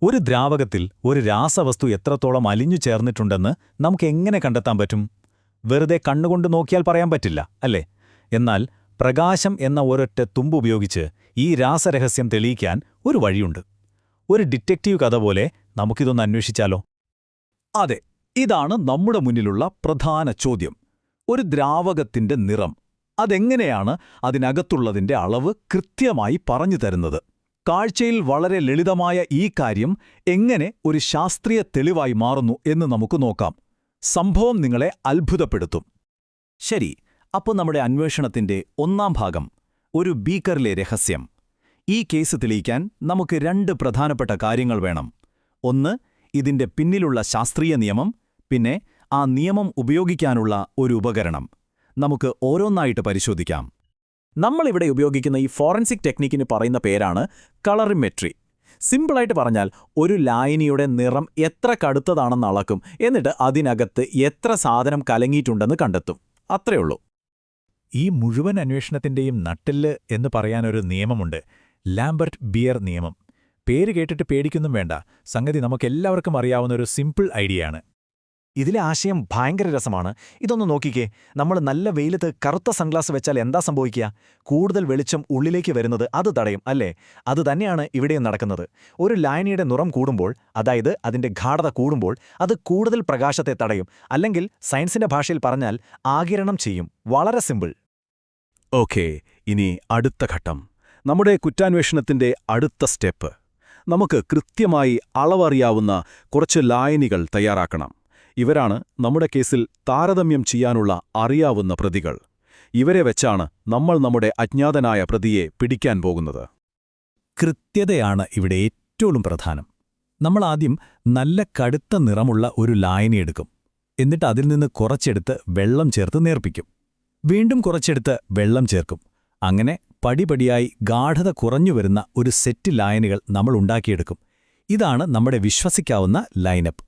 ഒരു ദ്രാവകത്തിൽ ഒരു രാസവസ്തു എത്രത്തോളം അലിഞ്ഞു ചേർന്നിട്ടുണ്ടെന്ന് നമുക്കെങ്ങനെ കണ്ടെത്താൻ പറ്റും? വെറുതെ കണ്ണുകൊണ്ട് നോക്കിയാൽ പറയാൻ പറ്റില്ല, അല്ലേ? എന്നാൽ പ്രകാശം എന്ന ഒരൊറ്റ തുമ്പുപയോഗിച്ച് ഈ രാസരഹസ്യം തെളിയിക്കാൻ ഒരു വഴിയുണ്ട്. ഒരു ഡിറ്റക്റ്റീവ് കഥ പോലെ നമുക്കിതൊന്ന് അന്വേഷിച്ചാലോ? അതെ, ഇതാണ് നമ്മുടെ മുന്നിലുള്ള പ്രധാന ചോദ്യം. ഒരു ദ്രാവകത്തിന്റെ നിറം അതെങ്ങനെയാണ് അതിനകത്തുള്ളതിന്റെ അളവ് കൃത്യമായി പറഞ്ഞു തരുന്നത്? കാഴ്ചയിൽ വളരെ ലളിതമായ ഈ കാര്യം എങ്ങനെ ഒരു ശാസ്ത്രീയ തെളിവായി മാറുന്നു എന്ന് നമുക്ക് നോക്കാം. സംഭവം നിങ്ങളെ അത്ഭുതപ്പെടുത്തും. ശരി, അപ്പോൾ നമ്മുടെ അന്വേഷണത്തിന്റെ ഒന്നാം ഭാഗം, ഒരു ബീക്കറിലെ രഹസ്യം. ഈ കേസ് തെളിയിക്കാൻ നമുക്ക് രണ്ട് പ്രധാനപ്പെട്ട കാര്യങ്ങൾ വേണം. ഒന്ന്, ഇതിന്റെ പിന്നിലുള്ള ശാസ്ത്രീയ നിയമം, പിന്നെ ആ നിയമം ഉപയോഗിക്കാനുള്ള ഒരു ഉപകരണം. നമുക്ക് ഓരോന്നായിട്ട് പരിശോധിക്കാം. നമ്മളിവിടെ ഉപയോഗിക്കുന്ന ഈ ഫോറൻസിക് ടെക്നിക്കിന് പറയുന്ന പേരാണ് കളറിമെട്രി. സിമ്പിളായിട്ട് പറഞ്ഞാൽ, ഒരു ലായനിയുടെ നിറം എത്ര കടുത്തതാണെന്ന് അളക്കും, എന്നിട്ട് അതിനകത്ത് എത്ര സാധനം കലങ്ങിയിട്ടുണ്ടെന്ന് കണ്ടെത്തും. അത്രയുള്ളൂ. ഈ മുഴുവൻ അന്വേഷണത്തിന്റെയും നട്ടെല്ല് എന്ന് പറയാനൊരു നിയമമുണ്ട്, ലാംബർട്ട് ബിയർ നിയമം. പേര് കേട്ടിട്ട് പേടിക്കൊന്നും വേണ്ട, സംഗതി നമുക്കെല്ലാവർക്കും അറിയാവുന്നൊരു സിമ്പിൾ ഐഡിയയാണ്. ഇതിലെ ആശയം ഭയങ്കര രസമാണ്. ഇതൊന്ന് നോക്കിക്കേ. നമ്മൾ നല്ല വെയിലത്ത് കറുത്ത സൺഗ്ലാസ് വെച്ചാൽ എന്താ സംഭവിക്കുക? കൂടുതൽ വെളിച്ചം ഉള്ളിലേക്ക് വരുന്നത് അത് തടയും, അല്ലേ? അതുതന്നെയാണ് ഇവിടെയും നടക്കുന്നത്. ഒരു ലായനിയുടെ നിറം കൂടുമ്പോൾ, അതായത് അതിന്റെ ഗാഢത കൂടുമ്പോൾ, അത് കൂടുതൽ പ്രകാശത്തെ തടയും, അല്ലെങ്കിൽ സയൻസിന്റെ ഭാഷയിൽ പറഞ്ഞാൽ ആഗിരണം ചെയ്യും. വളരെ സിമ്പിൾ. ഓക്കേ, ഇനി അടുത്ത ഘട്ടം, നമ്മുടെ കുറ്റാന്വേഷണത്തിന്റെ അടുത്ത സ്റ്റെപ്പ്. നമുക്ക് കൃത്യമായി അളവറിയാവുന്ന കുറച്ച് ലായനികൾ തയ്യാറാക്കണം. ഇവരാണ് നമ്മുടെ കേസിൽ താരതമ്യം ചെയ്യാനുള്ള അറിയാവുന്ന പ്രതികൾ. ഇവരെ വെച്ചാണ് നമ്മൾ നമ്മുടെ അജ്ഞാതനായ പ്രതിയെ പിടിക്കാൻ പോകുന്നത്. കൃത്യതയാണ് ഇവിടെ ഏറ്റവും പ്രധാനം. നമ്മൾ ആദ്യം നല്ല കടുത്ത നിറമുള്ള ഒരു ലായനി എടുക്കും. എന്നിട്ട് അതിൽ നിന്ന് കുറച്ചെടുത്ത് വെള്ളം ചേർത്ത് നേർപ്പിക്കും. വീണ്ടും കുറച്ചെടുത്ത് വെള്ളം ചേർക്കും. അങ്ങനെ പടിപടിയായി ഗാഢത കുറഞ്ഞുവരുന്ന ഒരു സെറ്റ് ലായനികൾ നമ്മൾ ഉണ്ടാക്കിയെടുക്കും. ഇതാണ് നമ്മുടെ വിശ്വസിക്കാവുന്ന ലൈനപ്പ്.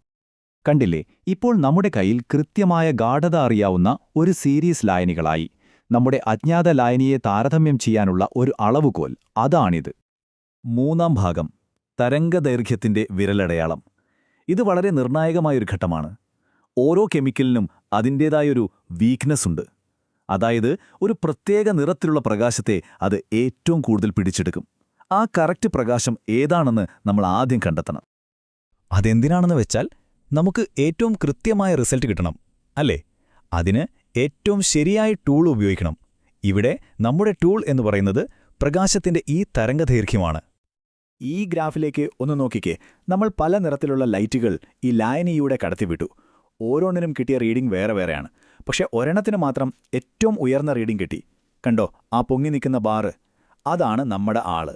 കണ്ടില്ലേ, ഇപ്പോൾ നമ്മുടെ കയ്യിൽ കൃത്യമായ ഗാഢത അറിയാവുന്ന ഒരു സീരീസ് ലായനികളായി. നമ്മുടെ അജ്ഞാത ലായനിയെ താരതമ്യം ചെയ്യാനുള്ള ഒരു അളവുകോൽ അതാണിത്. മൂന്നാം ഭാഗം, തരംഗദൈർഘ്യത്തിന്റെ വിരലടയാളം. ഇത് വളരെ നിർണായകമായൊരു ഘട്ടമാണ്. ഓരോ കെമിക്കലിനും അതിൻ്റേതായൊരു വീക്ക്നെസ് ഉണ്ട്. അതായത്, ഒരു പ്രത്യേക നിറത്തിലുള്ള പ്രകാശത്തെ അത് ഏറ്റവും കൂടുതൽ പിടിച്ചെടുക്കും. ആ കറക്റ്റ് പ്രകാശം ഏതാണെന്ന് നമ്മൾ ആദ്യം കണ്ടെത്തണം. അതെന്തിനാണെന്ന് വെച്ചാൽ, നമുക്ക് ഏറ്റവും കൃത്യമായ റിസൾട്ട് കിട്ടണം, അല്ലേ? അതിന് ഏറ്റവും ശരിയായ ടൂൾ ഉപയോഗിക്കണം. ഇവിടെ നമ്മുടെ ടൂൾ എന്ന് പറയുന്നത് പ്രകാശത്തിന്റെ ഈ തരംഗദൈർഘ്യമാണ്. ഈ ഗ്രാഫിലേക്ക് ഒന്ന് നോക്കിക്കേ. നമ്മൾ പല നിറത്തിലുള്ള ലൈറ്റുകൾ ഈ ലായനിയിലൂടെ കടത്തിവിട്ടു. ഓരോന്നിനും കിട്ടിയ റീഡിംഗ് വേറെ വേറെയാണ്. പക്ഷെ ഒരെണ്ണത്തിന് മാത്രം ഏറ്റവും ഉയർന്ന റീഡിംഗ് കിട്ടി. കണ്ടോ, ആ പൊങ്ങി നിൽക്കുന്ന ബാറ്? അതാണ് നമ്മുടെ ആള്.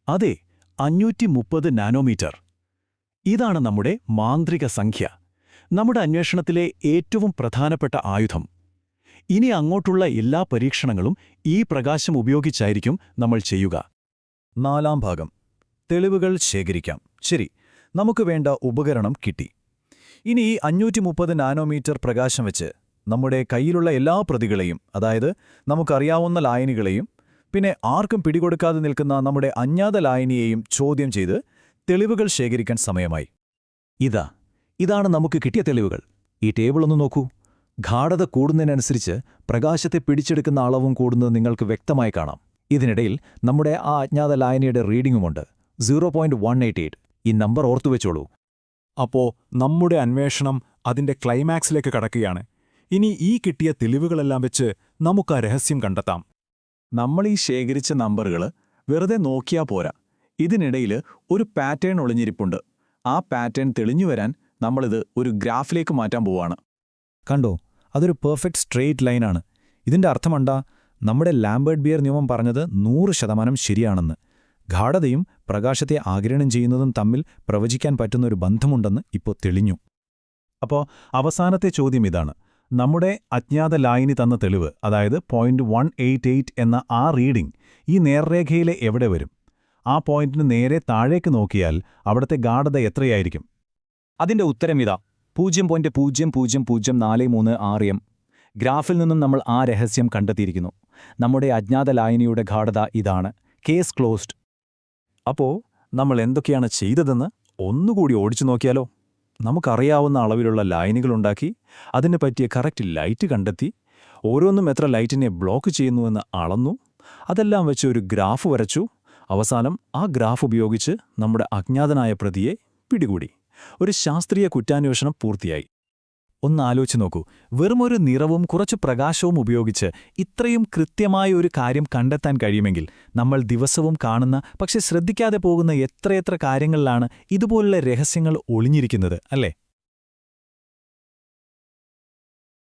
അതെ, 530 നാനോമീറ്റർ. ഇതാണ് നമ്മുടെ മാന്ത്രിക സംഖ്യ, നമ്മുടെ അന്വേഷണത്തിലെ ഏറ്റവും പ്രധാനപ്പെട്ട ആയുധം. ഇനി അങ്ങോട്ടുള്ള എല്ലാ പരീക്ഷണങ്ങളും ഈ പ്രകാശം ഉപയോഗിച്ചായിരിക്കും നമ്മൾ ചെയ്യുക. നാലാം ഭാഗം, തെളിവുകൾ ശേഖരിക്കാം. ശരി, നമുക്ക് വേണ്ട ഉപകരണം കിട്ടി. ഇനി ഈ 530 നാനോമീറ്റർ പ്രകാശം വെച്ച് നമ്മുടെ കയ്യിലുള്ള എല്ലാ പ്രതികളെയും, അതായത് നമുക്കറിയാവുന്ന ലായനികളെയും, പിന്നെ ആർക്കും പിടികൊടുക്കാതെ നിൽക്കുന്ന നമ്മുടെ അജ്ഞാത ലായനിയെയും ചോദ്യം ചെയ്ത് തെളിവുകൾ ശേഖരിക്കാൻ സമയമായി. ഇതാണ് നമുക്ക് കിട്ടിയ തെളിവുകൾ. ഈ ടേബിൾ ഒന്ന് നോക്കൂ. ഗാഢത കൂടുന്നതിനനുസരിച്ച് പ്രകാശത്തെ പിടിച്ചെടുക്കുന്ന അളവും കൂടുന്നത് നിങ്ങൾക്ക് വ്യക്തമായി കാണാം. ഇതിനിടയിൽ നമ്മുടെ ആ അജ്ഞാത ലായനിയുടെ റീഡിംഗുമുണ്ട്, 0.188. ഈ നമ്പർ ഓർത്തുവെച്ചോളൂ. അപ്പോൾ നമ്മുടെ അന്വേഷണം അതിന്റെ ക്ലൈമാക്സിലേക്ക് കടക്കുകയാണ്. ഇനി ഈ കിട്ടിയ തെളിവുകളെല്ലാം വെച്ച് നമുക്ക് ആ രഹസ്യം കണ്ടെത്താം. നമ്മൾ ഈ ശേഖരിച്ച നമ്പറുകൾ വെറുതെ നോക്കിയാൽ പോരാ. ഇതിനിടയിൽ ഒരു പാറ്റേൺ ഒളിഞ്ഞിരിപ്പുണ്ട്. ആ പാറ്റേൺ തെളിഞ്ഞുവരാൻ നമ്മളിത് ഒരു ഗ്രാഫിലേക്ക് മാറ്റാൻ പോവാണ്. കണ്ടോ, അതൊരു പെർഫെക്റ്റ് സ്ട്രെയിറ്റ് ലൈനാണ്. ഇതിന്റെ അർത്ഥമെന്താ? നമ്മുടെ ലാംബർട്ട് ബിയർ നിയമം പറഞ്ഞത് 100% ശരിയാണെന്ന്. ഗാഢതയും പ്രകാശത്തെ ആഗിരണം ചെയ്യുന്നതും തമ്മിൽ പ്രവചിക്കാൻ പറ്റുന്നൊരു ബന്ധമുണ്ടെന്ന് ഇപ്പോൾ തെളിഞ്ഞു. അപ്പോൾ അവസാനത്തെ ചോദ്യം ഇതാണ്. നമ്മുടെ അജ്ഞാത ലായനി തന്ന തെളിവ്, അതായത് 0.188 എന്ന ആ റീഡിംഗ് ഈ നേർരേഖയിലെ എവിടെ വരും? ആ പോയിന്റിന് നേരെ താഴേക്ക് നോക്കിയാൽ അവിടത്തെ ഗാഢത എത്രയായിരിക്കും? അതിന്റെ ഉത്തരം ഇതാ, 0.00043 m. ഗ്രാഫിൽ നിന്നും നമ്മൾ ആ രഹസ്യം കണ്ടെത്തിയിരിക്കുന്നു. നമ്മുടെ അജ്ഞാത ലായനിയുടെ ഗാഢത ഇതാണ്. Case closed. അപ്പോൾ നമ്മൾ എന്തൊക്കെയാണ് ചെയ്തതെന്ന് ഒന്നുകൂടി ഓടിച്ചു നോക്കിയാലോ? നമുക്കറിയാവുന്ന അളവിലുള്ള ലൈനുകളുണ്ടാക്കി, അതിന് പറ്റിയ കറക്റ്റ് ലൈറ്റ് കണ്ടെത്തി, ഓരോന്നും എത്ര ലൈറ്റിനെ ബ്ലോക്ക് ചെയ്യുന്നുവെന്ന് അളന്നു, അതെല്ലാം വെച്ച് ഒരു ഗ്രാഫ് വരച്ചു. അവസാനം ആ ഗ്രാഫ് ഉപയോഗിച്ച് നമ്മുടെ അജ്ഞാതനായ പ്രതിയെ പിടികൂടി. ഒരു ശാസ്ത്രീയ കുറ്റാന്വേഷണം പൂർത്തിയായി. ഒന്ന് ആലോചിച്ച് നോക്കൂ, വെറുമൊരു നിറവും കുറച്ച് പ്രകാശവും ഉപയോഗിച്ച് ഇത്രയും കൃത്യമായ ഒരു കാര്യം കണ്ടെത്താൻ കഴിയുമെങ്കിൽ നമ്മൾ ദിവസവും കാണുന്ന പക്ഷെ ശ്രദ്ധിക്കാതെ പോകുന്ന എത്രയെത്ര കാര്യങ്ങളിലാണ് ഇതുപോലുള്ള രഹസ്യങ്ങൾ ഒളിഞ്ഞിരിക്കുന്നത്, അല്ലേ?